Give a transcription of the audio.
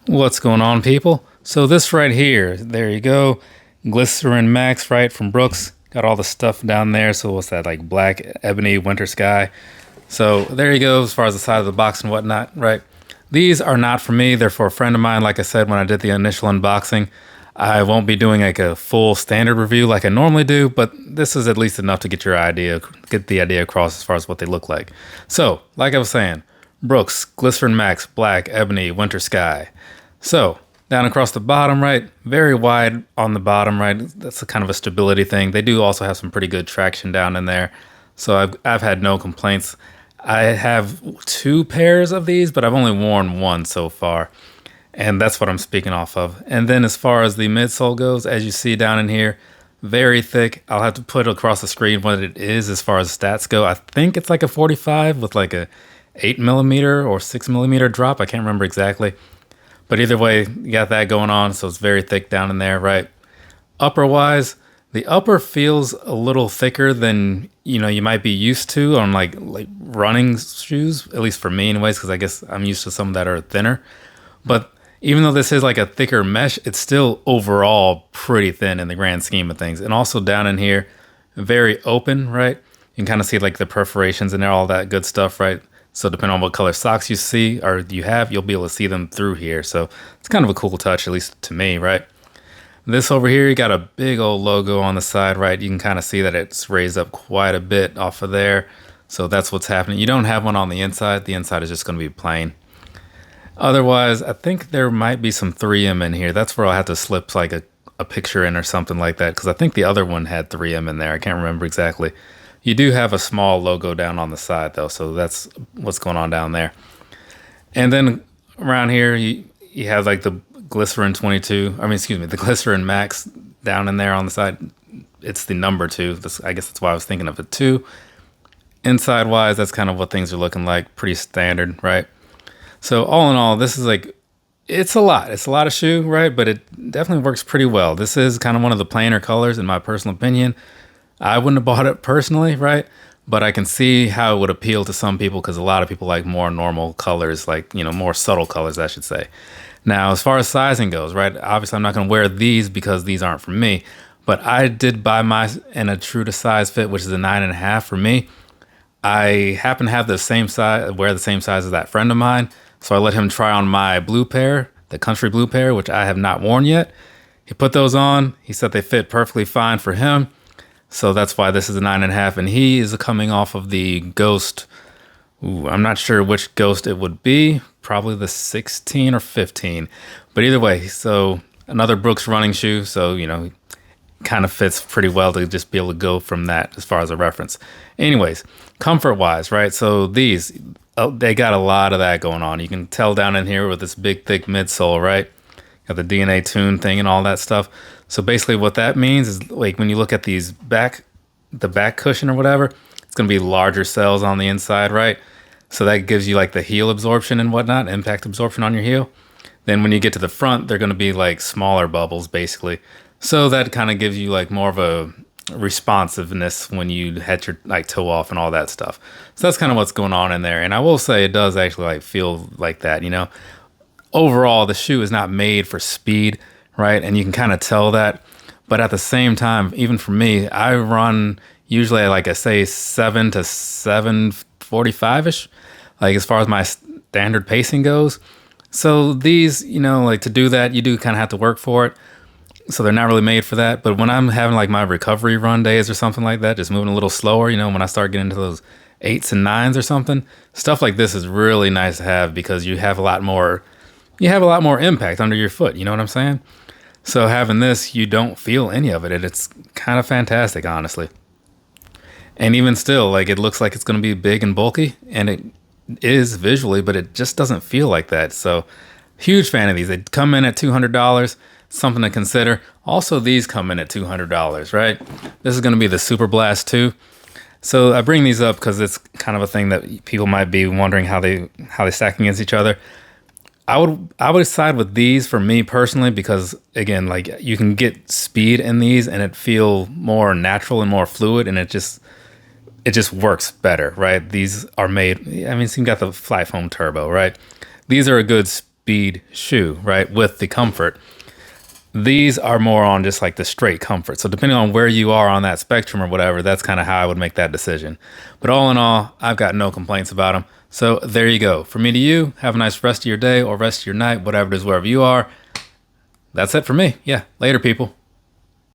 What's going on, people? So this right here, there you go, Glycerin Max, right, from Brooks. Got all the stuff down there. So what's that, like black ebony winter sky? So there you go, as far as the side of the box and whatnot, right? These are not for me. They're for a friend of mine. Like I said, when I did the initial unboxing, I won't be doing like a full standard review like I normally do, but this is at least enough to get the idea across as far as what they look like. So, like I was saying, Brooks Glycerin Max Black Ebony Winter Sky. So, down across the bottom, right, very wide on the bottom, right. That's a kind of a stability thing. They do also have some pretty good traction down in there. So I've had no complaints. I have two pairs of these, but I've only worn one so far. And that's what I'm speaking off of. And then as far as the midsole goes, as you see down in here, very thick. I'll have to put across the screen what it is as far as stats go. I think it's like a 45 with like a 8mm or 6mm drop. I can't remember exactly. But either way, you got that going on. So it's very thick down in there, right? Upper wise, the upper feels a little thicker than, you might be used to on like running shoes, at least for me anyways, because I guess I'm used to some that are thinner. But even though this is like a thicker mesh, it's still overall pretty thin in the grand scheme of things. And also down in here, very open, right? You can kind of see like the perforations and all that good stuff, right? So depending on what color socks you see or you have, you'll be able to see them through here. So it's kind of a cool touch, at least to me, right? This over here, you got a big old logo on the side, right? You can kind of see that it's raised up quite a bit off of there. So that's what's happening. You don't have one on the inside. The inside is just going to be plain. Otherwise, I think there might be some 3M in here. That's where I'll have to slip like a picture in or something like that, because I think the other one had 3M in there. I can't remember exactly. You do have a small logo down on the side, though, so that's what's going on down there. And then around here, you have like the Glycerin 22. The Glycerin Max down in there on the side. It's the number 2. I guess that's why I was thinking of it, 2. Inside-wise, that's kind of what things are looking like. Pretty standard, right? So all in all, this is like, it's a lot. It's a lot of shoe, right? But it definitely works pretty well. This is kind of one of the plainer colors, in my personal opinion. I wouldn't have bought it personally, right? But I can see how it would appeal to some people because a lot of people like more normal colors, like, more subtle colors, I should say. Now, as far as sizing goes, right? Obviously, I'm not going to wear these because these aren't for me. But I did buy mine in a true to size fit, which is a 9.5 for me. I happen to have the same size, wear the same size as that friend of mine. So I let him try on my blue pair, the country blue pair, which I have not worn yet. He put those on. He said they fit perfectly fine for him. So that's why this is a 9.5. And he is coming off of the Ghost. I'm not sure which Ghost it would be. Probably the 16 or 15. But either way, so another Brooks running shoe. So, kind of fits pretty well to just be able to go from that as far as a reference. Anyways, comfort wise, right? So these, they got a lot of that going on. You can tell down in here with this big, thick midsole, right? Got the DNA tune thing and all that stuff. So basically what that means is, like, when you look at these the back cushion or whatever, it's going to be larger cells on the inside, right? So that gives you like the heel absorption and whatnot, impact absorption on your heel. Then when you get to the front, they're going to be like smaller bubbles, basically. So that kind of gives you like more of a responsiveness when you had your like toe off and all that stuff. So that's kind of what's going on in there. And I will say it does actually like feel like that, Overall, the shoe is not made for speed, right? And you can kind of tell that. But at the same time, even for me, I run usually at like I say 7 to 7:45ish, like as far as my standard pacing goes. So these, like to do that, you do kind of have to work for it. So they're not really made for that. But when I'm having like my recovery run days or something like that, just moving a little slower, when I start getting into those 8s and 9s or something, stuff like this is really nice to have because you have a lot more impact under your foot. You know what I'm saying? So having this, you don't feel any of it. And it's kind of fantastic, honestly. And even still, like it looks like it's going to be big and bulky, and it is visually, but it just doesn't feel like that. So huge fan of these. They come in at $200. Something to consider. Also, these come in at $200, right? This is going to be the Superblast 2. So I bring these up because it's kind of a thing that people might be wondering how they stack against each other. I would side with these for me personally because, again, like you can get speed in these and it feel more natural and more fluid, and it just works better, right? These are made. So you got the Fly Foam Turbo, right? These are a good bead shoe, right, with the comfort. These are more on just like the straight comfort. So depending on where you are on that spectrum or whatever, that's kind of how I would make that decision. But all in all, I've got no complaints about them. So there you go. From me to you, have a nice rest of your day or rest of your night, whatever it is, wherever you are. That's it for me. Yeah, later, people.